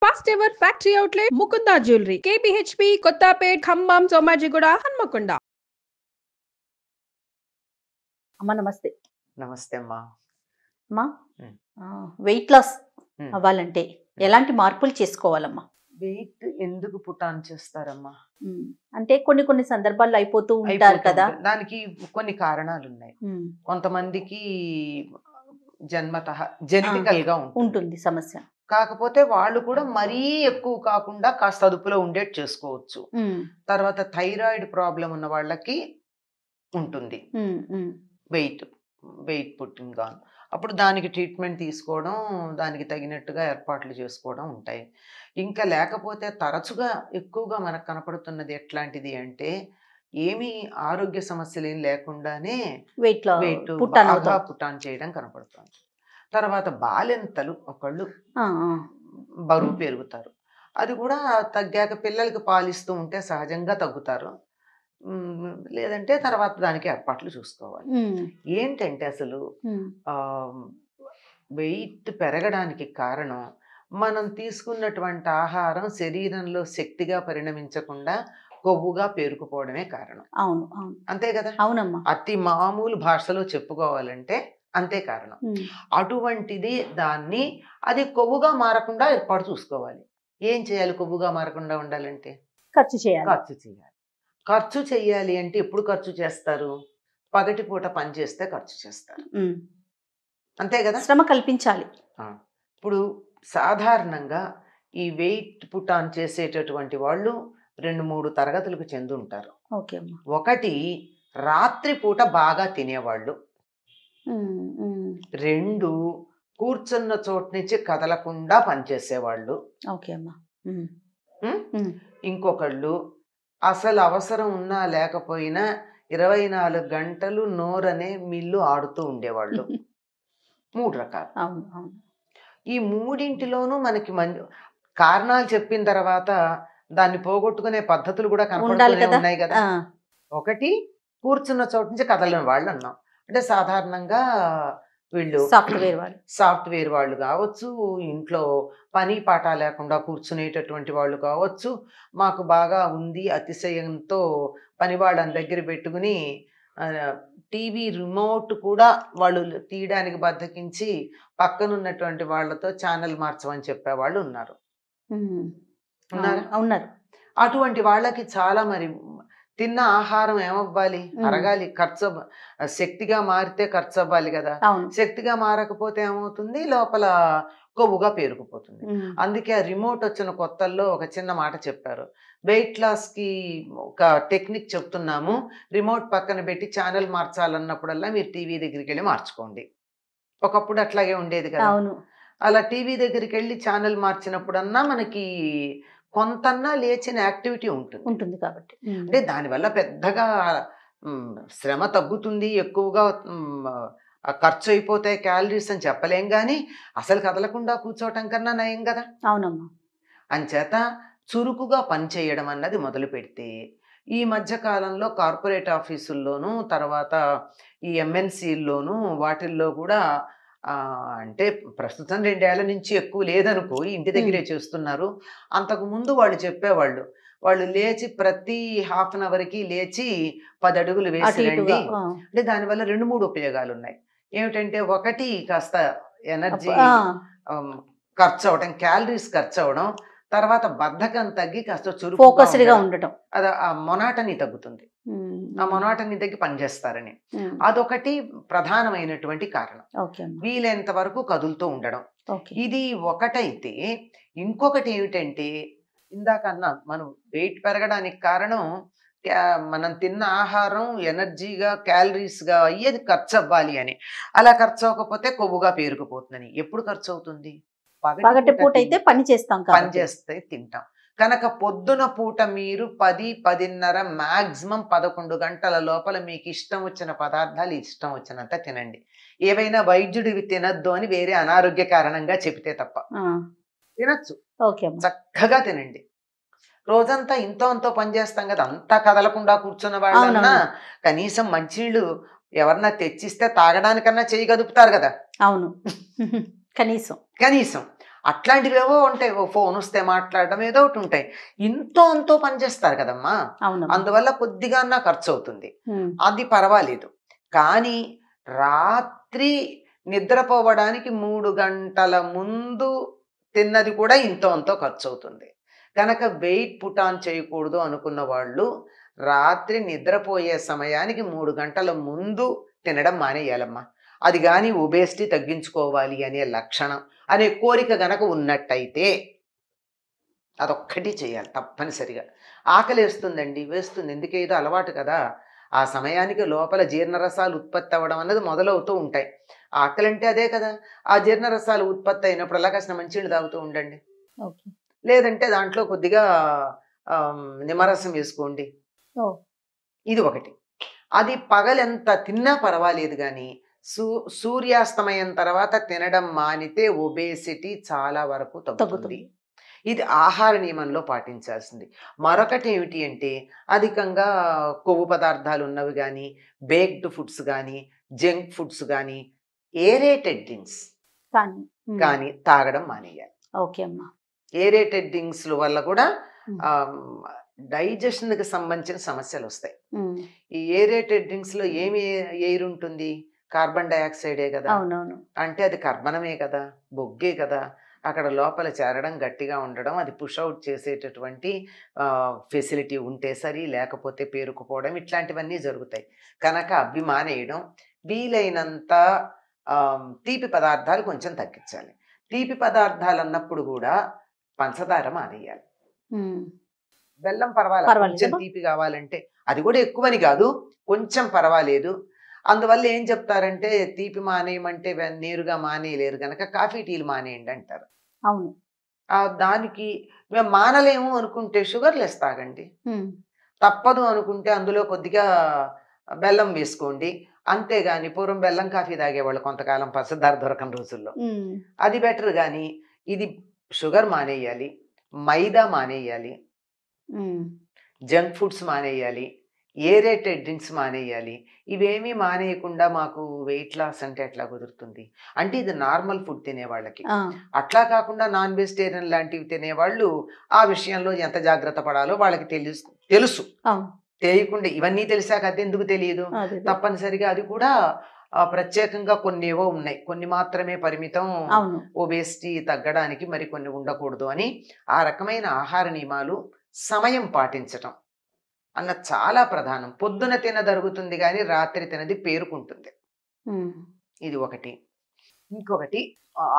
First ever factory outlet Mukunda jewellery KPHB Kothapet Khammam Somajiguda Hanamkonda. అమ్మ నమస్తే. నమస్తే అమ్మా. అమ్మా ఉమ్. వెయిట్ లాస్ ఉమ్. అవ్వాలంటే ఎలాంటి మార్పులు చేసుకోవాలమ్మా? వెయిట్ ఎందుకు పుటాన్ చేస్తారమ్మా? అంటే కొన్ని కొన్ని సందర్భాల్లో అయిపోతూ ఉంటారు అయిపోతూ కదా. ఉంటుంది. దానికి కొన్ని కారణాలు ఉన్నాయి. కొంతమందికి జన్మతః జెనెటికల్ గా ఉంటుంది సమస్య. కాకపోతే వాళ్ళు కూడా మరీ ఎక్కువ కాకుండా కాస్త అదుపులో ఉండేట్టు చేసుకోవచ్చు. తర్వాత థైరాయిడ్ ప్రాబ్లం ఉన్న వాళ్ళకి ఉంటుంది వెయిట్ పుట్టింగ్ గాను. అప్పుడు దానికి ట్రీట్మెంట్ తీసుకోవడం, దానికి తగినట్టుగా ఏర్పాట్లు చేసుకోవడం ఉంటాయి. ఇంకా లేకపోతే తరచుగా ఎక్కువగా మనకు కనపడుతున్నది ఎట్లాంటిది అంటే, ఏమీ ఆరోగ్య సమస్యలు ఏం లేకుండానే వెయిట్ బాగా పుటాన్ చేయడం కనపడుతుంది. తర్వాత బాలింతలు ఒకళ్ళు బరువు పెరుగుతారు. అది కూడా తగ్గాక పిల్లలకి పాలిస్తూ ఉంటే సహజంగా తగ్గుతారు. లేదంటే తర్వాత దానికి ఏర్పాట్లు చూసుకోవాలి. ఏంటంటే అసలు వెయిట్ పెరగడానికి కారణం మనం తీసుకున్నటువంటి ఆహారం శరీరంలో శక్తిగా పరిణమించకుండా కొవ్వుగా పేరుకుపోవడమే కారణం. అవును, అంతే కదా. అవునమ్మా. అతి మామూలు భాషలో చెప్పుకోవాలంటే అంతే కారణం. అటువంటిది దాన్ని అది కొవ్వుగా మారకుండా ఏర్పాటు చూసుకోవాలి. ఏం చేయాలి? కొవ్వుగా మారకుండా ఉండాలంటే ఖర్చు చేయాలి. ఖర్చు చెయ్యాలి అంటే ఎప్పుడు ఖర్చు చేస్తారు? పగటిపూట పని చేస్తే ఖర్చు చేస్తారు. అంతే కదా. శ్రమ కల్పించాలి. ఇప్పుడు సాధారణంగా ఈ వెయిట్ పుటాన్ చేసేటటువంటి వాళ్ళు 2-3 తరగతులకు చెంది ఉంటారు. ఒకటి రాత్రిపూట బాగా తినేవాళ్ళు, 2 కూర్చున్న చోటు నుంచి కదలకుండా పనిచేసేవాళ్ళు, ఇంకొకళ్ళు అసలు అవసరం ఉన్నా లేకపోయినా 24 గంటలు నోరనే మిల్లు ఆడుతూ ఉండేవాళ్ళు. 3 రకాలు. ఈ మూడింటిలోనూ మనకి కారణాలు చెప్పిన తర్వాత దాన్ని పోగొట్టుకునే పద్ధతులు కూడా కనపడుతూనే ఉన్నాయి కదా. ఒకటి కూర్చున్న చోటు నుంచి కదలని వాళ్ళు అన్నాం. అంటే సాధారణంగా వీళ్ళు సాఫ్ట్వేర్ వాళ్ళు కావచ్చు, ఇంట్లో పని పాట లేకుండా కూర్చునేటటువంటి వాళ్ళు కావచ్చు, మాకు బాగా ఉంది అతిశయంతో పని వాళ్ళని దగ్గర పెట్టుకుని టీవీ రిమోట్ కూడా వాళ్ళు తీయడానికి బద్దకించి పక్కనున్నటువంటి వాళ్ళతో ఛానల్ మార్చమని చెప్పేవాళ్ళు ఉన్నారు. అటువంటి వాళ్ళకి చాలా మరి తిన్న ఆహారం ఏమవ్వాలి? అరగాలి, ఖర్చు శక్తిగా మారితే ఖర్చు అవ్వాలి కదా. శక్తిగా మారకపోతే ఏమవుతుంది? లోపల కొవ్వుగా పేరుకుపోతుంది. అందుకే ఆ రిమోట్ వచ్చిన కొత్తల్లో ఒక చిన్న మాట చెప్పారు. వెయిట్ లాస్ కి ఒక టెక్నిక్ చెప్తున్నాము, రిమోట్ పక్కన పెట్టి ఛానల్ మార్చాలన్నప్పుడల్లా మీరు టీవీ దగ్గరికి వెళ్ళి మార్చుకోండి. ఒకప్పుడు అట్లాగే ఉండేది కదా. అలా టీవీ దగ్గరికి వెళ్ళి ఛానల్ మార్చినప్పుడన్నా మనకి కొంతన్నా లేచిన యాక్టివిటీ ఉంటుంది కాబట్టి. అంటే దానివల్ల పెద్దగా శ్రమ తగ్గుతుంది, ఎక్కువగా ఖర్చు అయిపోతాయి క్యాలరీస్ అని చెప్పలేం, కానీ అసలు కదలకుండా కూర్చోవటం కన్నా నయం కదా. అవునమ్మా. అంచేత చురుకుగా పనిచేయడం అన్నది మొదలు పెడితే ఈ మధ్య కాలంలో కార్పొరేట్ ఆఫీసుల్లోనూ, తర్వాత ఈ ఎంఎన్సీల్లోనూ వాటిల్లో కూడా అంటే ప్రస్తుతం 2 ఏళ్ల నుంచి ఎక్కువ లేదనుకో, ఇంటి దగ్గరే చేస్తున్నారు. అంతకు ముందు వాళ్ళు చెప్పేవాళ్ళు, వాళ్ళు లేచి ప్రతి ½ అన్ అవర్కి లేచి 10 అడుగులు వేసి రండి. అంటే దానివల్ల 2-3 ఉపయోగాలు ఉన్నాయి. ఏమిటంటే, ఒకటి కాస్త ఎనర్జీ ఖర్చు అవడం, క్యాలరీస్ ఖర్చు అవడం, తర్వాత బద్ధకం తగ్గి కాస్త చురుకుగా ఉండటం, అది ఆ మొనాటనీ తగ్గుతుంది. ఆ మొనాటనీ తగ్గి పనిచేస్తారని అదొకటి ప్రధానమైనటువంటి కారణం. వీలైనంత వరకు కదులుతూ ఉండడం, ఇది ఒకటైతే. ఇంకొకటి ఏమిటంటే, ఇందాకన్నా మనం వెయిట్ పెరగడానికి కారణం మనం తిన్న ఆహారం ఎనర్జీగా క్యాలరీస్గా అయ్యేది ఖర్చు అవ్వాలి అని. అలా ఖర్చు అవ్వకపోతే కొవ్వుగా పేరుకుపోతుందని. ఎప్పుడు ఖర్చు అవుతుంది? పగటిపూట అయితే పని చేస్తే తింటాం కనుక. పొద్దున పూట మీరు 10-10:30 మ్యాక్సిమం 11 గంటల లోపల మీకు ఇష్టం వచ్చిన పదార్థాలు ఇష్టం వచ్చినంత తినండి. ఏవైనా వైద్యుడివి తినద్దు అని వేరే అనారోగ్య కారణంగా చెబితే తప్ప తినచ్చు. చక్కగా తినండి. రోజంతా ఇంతో అంతో పని చేస్తాం కదా, అంతా కదలకుండా కూర్చున్న వాళ్ళన్నా కనీసం మంచినీళ్ళు ఎవరన్నా తెచ్చిస్తే తాగడానికన్నా చేయి గదుపుతారు కదా. అవును, కనీసం అట్లాంటివేవో ఉంటాయి. ఓ ఫోన్ వస్తే మాట్లాడడం ఏదో ఒకటి ఉంటాయి. ఇంతో అంతో పనిచేస్తారు కదమ్మా. అవునమ్మా. అందువల్ల కొద్దిగా ఖర్చు అవుతుంది. ఉమ్. అది పర్వాలేదు. కానీ రాత్రి నిద్రపోవడానికి 3 గంటల ముందు తిన్నది కూడా ఇంతో అంతో ఖర్చు అవుతుంది. కనుక వెయిట్ పుట్ ఆన్ చేయకూడదు అనుకున్న వాళ్ళు రాత్రి నిద్రపోయే సమయానికి 3 గంటల ముందు తినడం మానేయాలమ్మా. అది కానీ ఒబేసిటీ తగ్గించుకోవాలి అనే లక్షణం అనే కోరిక గనక ఉన్నట్టయితే అదొక్కటి చేయాలి తప్పనిసరిగా. ఆకలి వేస్తుందండి, వేస్తుంది, ఎందుకేదో అలవాటు కదా. ఆ సమయానికి లోపల జీర్ణరసాలు ఉత్పత్తి అవ్వడం అన్నది మొదలవుతూ ఉంటాయి. ఆకలి అంటే అదే కదా. ఆ జీర్ణరసాలు ఉత్పత్తి అయినప్పుడు అలా కాసిన మంచినీళ్ళు తాగుతూ ఉండండి. ఓకే. లేదంటే దాంట్లో కొద్దిగా నిమ్మరసం వేసుకోండి. ఇది ఒకటి. అది పగలెంత తిన్నా పర్వాలేదు కానీ సూర్యాస్తమయం తర్వాత తినడం మానితే ఒబేసిటీ చాలా వరకు తగ్గుతుంది. ఇది ఆహార నియమంలో పాటించాల్సింది. మరొకటి ఏమిటి అంటే అధికంగా కొవ్వు పదార్థాలు ఉన్నవి కానీ, బేక్డ్ ఫుడ్స్ కానీ, జంక్ ఫుడ్స్ కానీ, ఏరేటెడ్ డ్రింక్స్ కానీ తాగడం మానేయాలి. ఓకే అమ్మా. ఏరేటెడ్ డ్రింక్స్ వల్ల కూడా డైజెషన్కి సంబంధించిన సమస్యలు వస్తాయి. ఈ ఏరేటెడ్ డ్రింక్స్ లో ఏమి ఎయిర్ ఉంటుంది? కార్బన్ డైఆక్సైడే కదా. అంటే అది కర్బనమే కదా, బొగ్గే కదా. అక్కడ లోపల చేరడం, గట్టిగా ఉండడం, అది పుష్ అవుట్ చేసేటటువంటి ఫెసిలిటీ ఉంటే సరి, లేకపోతే పేరుకుపోవడం, ఇట్లాంటివన్నీ జరుగుతాయి. కనుక అవి మానేయడం, వీలైనంత తీపి పదార్థాలు కొంచెం తగ్గించాలి. తీపి పదార్థాలు అన్నప్పుడు కూడా పంచదార మానేయాలి. బెల్లం పర్వాలేదు, కొంచెం తీపి కావాలంటే, అది కూడా ఎక్కువని కాదు, కొంచెం పర్వాలేదు. అందువల్ల ఏం చెప్తారంటే తీపి మానేయమంటే నేరుగా మానేయలేరు కనుక కాఫీ టీలు మానేయండి అంటారు. అవును. దానికి మేము మానలేము అనుకుంటే షుగర్ లెస్ తాగండి. తప్పదు అనుకుంటే అందులో కొద్దిగా బెల్లం వేసుకోండి. అంతేగాని పూర్వం బెల్లం కాఫీ తాగేవాళ్ళు కొంతకాలం, పంచదార దొరకని రోజుల్లో. అది బెటర్. కానీ ఇది షుగర్ మానేయాలి, మైదా మానేయాలి, జంక్ ఫుడ్స్ మానేయాలి, ఏరేటెడ్ డ్రింక్స్ మానేయాలి. ఇవేమీ మానేయకుండా మాకు వెయిట్ లాస్ అంటే ఎట్లా కుదురుతుంది? అంటే ఇది నార్మల్ ఫుడ్ తినేవాళ్ళకి. అట్లా కాకుండా నాన్ వెజిటేరియన్ లాంటివి తినేవాళ్ళు ఆ విషయంలో ఎంత జాగ్రత్త పడాలో వాళ్ళకి తెలుసు. తెలియకుండా ఇవన్నీ తెలిసాక అది ఎందుకు తెలియదు? తప్పనిసరిగా అది కూడా ప్రత్యేకంగా కొన్ని ఏవో ఉన్నాయి, కొన్ని మాత్రమే పరిమితం ఒబేసిటీ తగ్గడానికి, మరి కొన్ని ఉండకూడదు అని. ఆ రకమైన ఆహార నియమాలు, సమయం పాటించటం అన్న చాలా ప్రధానం. పొద్దున తినదరుగుతుంది కానీ రాత్రి తినది పేరుకుంటుంది. ఇది ఒకటి. ఇంకొకటి,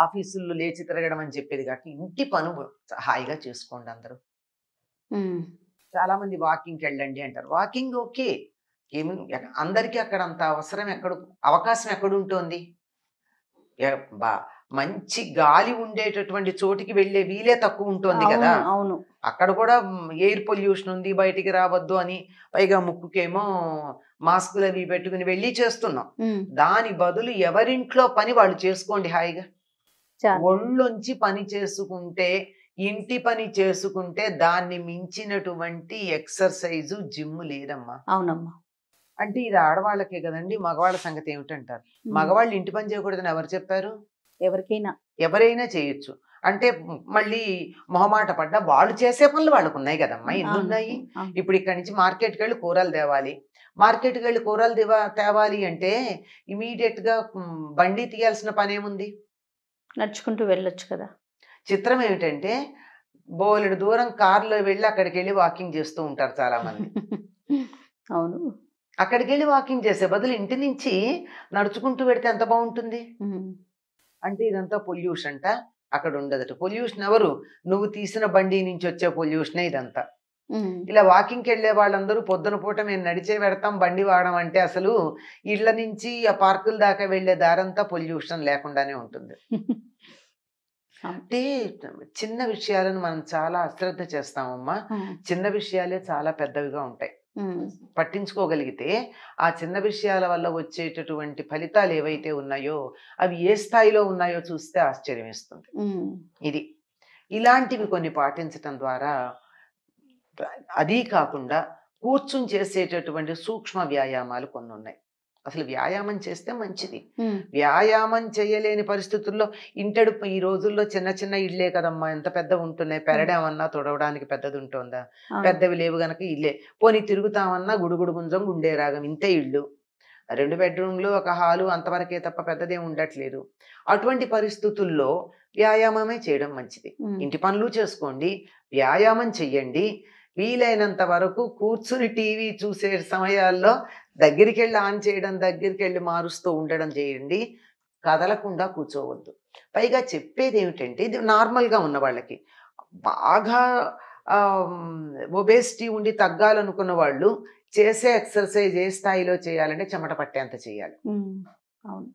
ఆఫీసుల్లో లేచి తిరగడం అని చెప్పేది కాక ఇంటి పనులు హాయిగా చేసుకోండి అందరూ. చాలా మంది వాకింగ్కి వెళ్ళండి అంటారు. వాకింగ్ ఓకే, ఏమి అందరికీ అక్కడ అంత అవసరం అవకాశం ఎక్కడుంటోంది? మంచి గాలి ఉండేటటువంటి చోటికి వెళ్ళే వీలే తక్కువ ఉంటుంది కదా. అక్కడ కూడా ఎయిర్ పొల్యూషన్ ఉంది, బయటికి రావద్దు అని, పైగా ముక్కుకేమో మాస్కులు అవి పెట్టుకుని వెళ్ళి చేస్తున్నాం. దాని బదులు ఎవరింట్లో పని వాళ్ళు చేసుకోండి హాయిగా. ఒళ్ళొంచి పని చేసుకుంటే, ఇంటి పని చేసుకుంటే దాన్ని మించినటువంటి ఎక్సర్సైజు, జిమ్ లేదమ్మా. అవునమ్మా. అంటే ఇది ఆడవాళ్ళకే కదండి. మగవాళ్ళ సంగతి ఏమిటంటారు? మగవాళ్ళు ఇంటి పని చేయకూడదని ఎవరు చెప్పారు? ఎవరైనా చేయొచ్చు. అంటే మళ్ళీ మొహమాట పడ్డా వాళ్ళు చేసే పనులు వాళ్ళకు ఉన్నాయి కదమ్మా. ఎన్ని ఉన్నాయి? ఇప్పుడు ఇక్కడి నుంచి మార్కెట్కి వెళ్ళి కూరలు తేవాలి. మార్కెట్కి వెళ్ళి కూరలు తేవాలి అంటే ఇమీడియట్ గా బండి తీయాల్సిన పని ఏముంది? నడుచుకుంటూ వెళ్ళొచ్చు కదా. చిత్రం ఏమిటంటే బోలెడు దూరం కార్లో వెళ్ళి అక్కడికి వెళ్ళి వాకింగ్ చేస్తూ ఉంటారు చాలా మంది. అవును. అక్కడికి వెళ్ళి వాకింగ్ చేసే బదులు ఇంటి నుంచి నడుచుకుంటూ పెడితే ఎంత బాగుంటుంది. అంటే ఇదంతా పొల్యూషన్ అక్కడ ఉండదట. పొల్యూషన్ ఎవరు? నువ్వు తీసిన బండి నుంచి వచ్చే పొల్యూషనే ఇదంతా. ఇలా వాకింగ్కి వెళ్ళే వాళ్ళందరూ పొద్దున పూట మేము నడిచే పెడతాం, బండి వాడడం అంటే అసలు ఇళ్ల నుంచి ఆ పార్కుల దాకా వెళ్లే దారంతా పొల్యూషన్ లేకుండానే ఉంటుంది. అంటే చిన్న విషయాలను మనం చాలా అశ్రద్ధ చేస్తామమ్మా. చిన్న విషయాలే చాలా పెద్దవిగా ఉంటాయి. పట్టించుకోగలిగితే ఆ చిన్న విషయాల వల్ల వచ్చేటటువంటి ఫలితాలు ఏవైతే ఉన్నాయో అవి ఏ స్థాయిలో ఉన్నాయో చూస్తే ఆశ్చర్యం వేస్తుంది. ఇది ఇలాంటివి కొన్ని పాటించటం ద్వారా, అదీ కాకుండా కూర్చుని చేసేటటువంటి సూక్ష్మ వ్యాయామాలు కొన్ని ఉన్నాయి. అసలు వ్యాయామం చేస్తే మంచిది. వ్యాయామం చేయలేని పరిస్థితుల్లో ఇంటడు ఈ రోజుల్లో చిన్న చిన్న ఇళ్ళే కదమ్మా, ఎంత పెద్దవి ఉంటున్నాయి. పెరడామన్నా తుడవడానికి పెద్దది ఉంటుందా? పెద్దవి లేవు గనక ఇల్లే. పోనీ తిరుగుతామన్నా గుడుగుడు గుంజం గుండే రాగం, ఇంతే ఇళ్ళు. 2 బెడ్రూమ్లు, ఒక హాలు, అంతవరకే తప్ప పెద్దదేం ఉండట్లేదు. అటువంటి పరిస్థితుల్లో వ్యాయామమే చేయడం మంచిది. ఇంటి పనులు చేసుకోండి, వ్యాయామం చెయ్యండి. వీలైనంత వరకు కూర్చుని టీవీ చూసే సమయాల్లో దగ్గరికి వెళ్ళి ఆన్ చేయడం, దగ్గరికి వెళ్ళి మారుస్తూ ఉండడం చేయండి. కదలకుండా కూర్చోవద్దు. పైగా చెప్పేది ఏమిటంటే, ఇది నార్మల్గా ఉన్న వాళ్ళకి. బాగా ఒబేసిటీ ఉండి తగ్గాలనుకున్న వాళ్ళు చేసే ఎక్సర్సైజ్ ఏ స్థాయిలో చేయాలంటే చెమట పట్టేంత చేయాలి. అవును.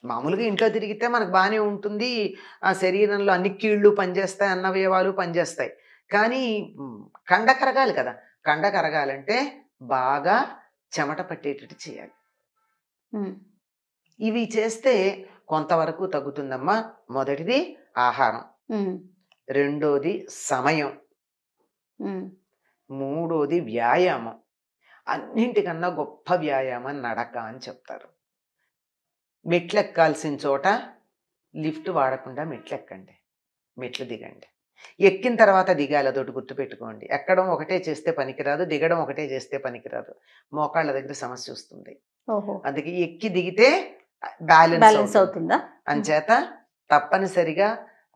మామూలుగా ఇంట్లో తిరిగితే మనకు బాగానే ఉంటుంది, ఆ శరీరంలో అన్ని కీళ్ళు పనిచేస్తాయి, అన్నవయవాలు పనిచేస్తాయి. కానీ కండ కరగాలి కదా. కండ కరగాలంటే బాగా చెమట పట్టేటట్టు చేయాలి. ఇవి చేస్తే కొంతవరకు తగ్గుతుందమ్మా. మొదటిది ఆహారం, రెండోది సమయం, మూడోది వ్యాయామం. అన్నింటికన్నా గొప్ప వ్యాయామం నడక అని చెప్తారు. మెట్లు ఎక్కాల్సిన చోట లిఫ్ట్ వాడకుండా మెట్లు ఎక్కండి, మెట్లు దిగండి. ఎక్కిన తర్వాత దిగాలి, అదొకటి గుర్తుపెట్టుకోండి. ఎక్కడం ఒకటే చేస్తే పనికిరాదు, దిగడం ఒకటే చేస్తే పనికిరాదు. మోకాళ్ళ దగ్గర సమస్య వస్తుంది. అందుకే ఎక్కి దిగితే బ్యాలెన్స్ అవుతుందా. అంచేత తప్పనిసరిగా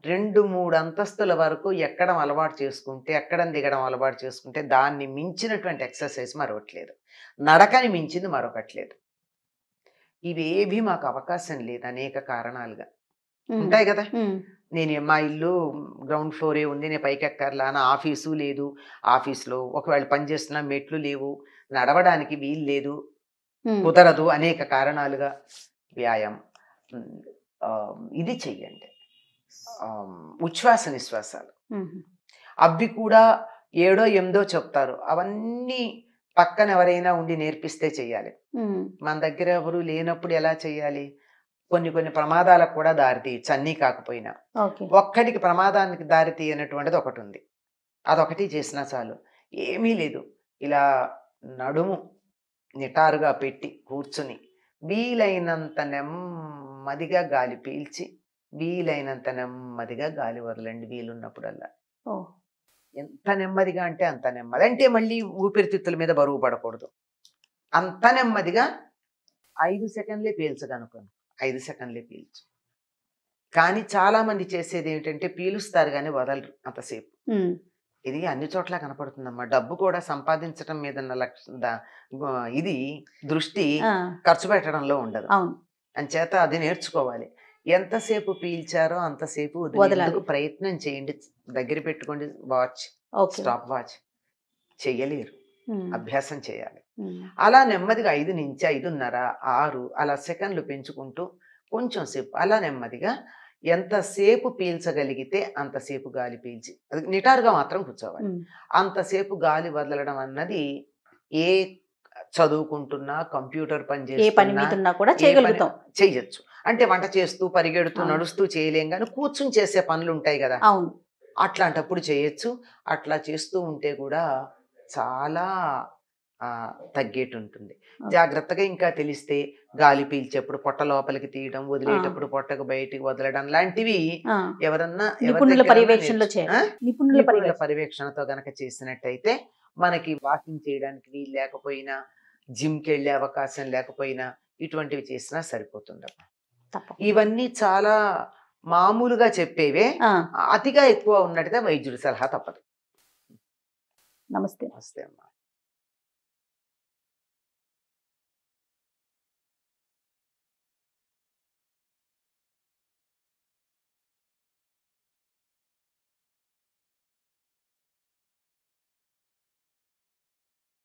2-3 అంతస్తుల వరకు ఎక్కడం అలవాటు చేసుకుంటే, ఎక్కడం దిగడం అలవాటు చేసుకుంటే దాన్ని మించినటువంటి ఎక్సర్సైజ్ మరొకట్లేదు. నడకని మించింది మరొకట్లేదు. ఇవేవి మాకు అవకాశం లేదు, అనేక కారణాలుగా ఉంటాయి కదా. నేను మా ఇల్లు గ్రౌండ్ ఫ్లోరే ఉంది, నేను పైకి ఎక్కర్లా, నా ఆఫీసు లేదు, ఆఫీస్లో ఒకవేళ పనిచేస్తున్నా మెట్లు లేవు, నడవడానికి వీలు లేదు, కుదరదు, అనేక కారణాలుగా వ్యాయామం ఇది చెయ్యండి. ఉచ్ఛ్వాస నిశ్వాసాలు అవి కూడా 7, 8 చెప్తారు. అవన్నీ పక్కన ఎవరైనా ఉండి నేర్పిస్తే చెయ్యాలి. మన దగ్గర ఎవరు లేనప్పుడు ఎలా చెయ్యాలి? కొన్ని ప్రమాదాలకు కూడా దారి తీయచ్చు, అన్నీ కాకపోయినా. ఒక్కడికి ప్రమాదానికి దారి తీయనటువంటిది ఒకటి ఉంది. అదొకటి చేసినా చాలు. ఏమీ లేదు, ఇలా నడుము నిటారుగా పెట్టి కూర్చుని వీలైనంత నెమ్మదిగా గాలి పీల్చి వీలైనంత నెమ్మదిగా గాలి వదలండి వీలున్నప్పుడల్లా. ఎంత నెమ్మదిగా అంటే అంత నెమ్మది. అంటే మళ్ళీ ఊపిరితిత్తుల మీద బరువు పడకూడదు. అంత నెమ్మదిగా 5 సెకండ్లే పీల్చగనుకోను, 5 సెకండ్లే పీల్చు. కానీ చాలా మంది చేసేది ఏమిటంటే పీలుస్తారు కానీ వదలరు అంతసేపు. ఇది అన్ని చోట్ల కనపడుతుందమ్మా. డబ్బు కూడా సంపాదించడం మీద ఇది దృష్టి ఖర్చు పెట్టడంలో ఉండదు. అంచేత అది నేర్చుకోవాలి. ఎంతసేపు పీల్చారో అంతసేపు వదిలేందుకు ప్రయత్నం చేయండి. దగ్గర పెట్టుకోండి వాచ్, స్టాప్ వాచ్. చెయ్యలేరు, అభ్యాసం చేయాలి. అలా నెమ్మదిగా 5 నుంచి 5:30, 6 అలా సెకండ్లు పెంచుకుంటూ కొంచెం సేపు అలా నెమ్మదిగా ఎంతసేపు పీల్చగలిగితే అంతసేపు గాలి పీల్చి, అది నిటారుగా మాత్రం కూర్చోవాలి. అంతసేపు గాలి వదలడం అన్నది ఏ చదువుకుంటున్నా, కంప్యూటర్ పని చేస్తున్నా కూడా చెయ్యొచ్చు. అంటే వంట చేస్తూ, పరిగెడుతూ, నడుస్తూ చేయలేం కానీ కూర్చుని చేసే పనులు ఉంటాయి కదా, అట్లాంటప్పుడు చేయొచ్చు. అట్లా చేస్తూ ఉంటే కూడా చాలా తగ్గేటు ఉంటుంది. జాగ్రత్తగా ఇంకా తెలిస్తే గాలి పీల్చేప్పుడు పొట్ట లోపలికి తీయడం, వదిలేటప్పుడు పొట్టకు బయటికి వదలడం లాంటివి ఎవరన్నా నిపుణుల పర్యవేక్షణతో గనక చేసినట్టయితే మనకి వాకింగ్ చేయడానికి వీలు లేకపోయినా, జిమ్కి వెళ్ళే అవకాశం లేకపోయినా ఇటువంటివి చేసినా సరిపోతుందమ్మా. ఇవన్నీ చాలా మామూలుగా చెప్పేవే. అతిగా ఎక్కువ ఉన్నట్టుగా వైద్యుడి సలహా తప్పదు. నమస్తే. నమస్తే అమ్మా.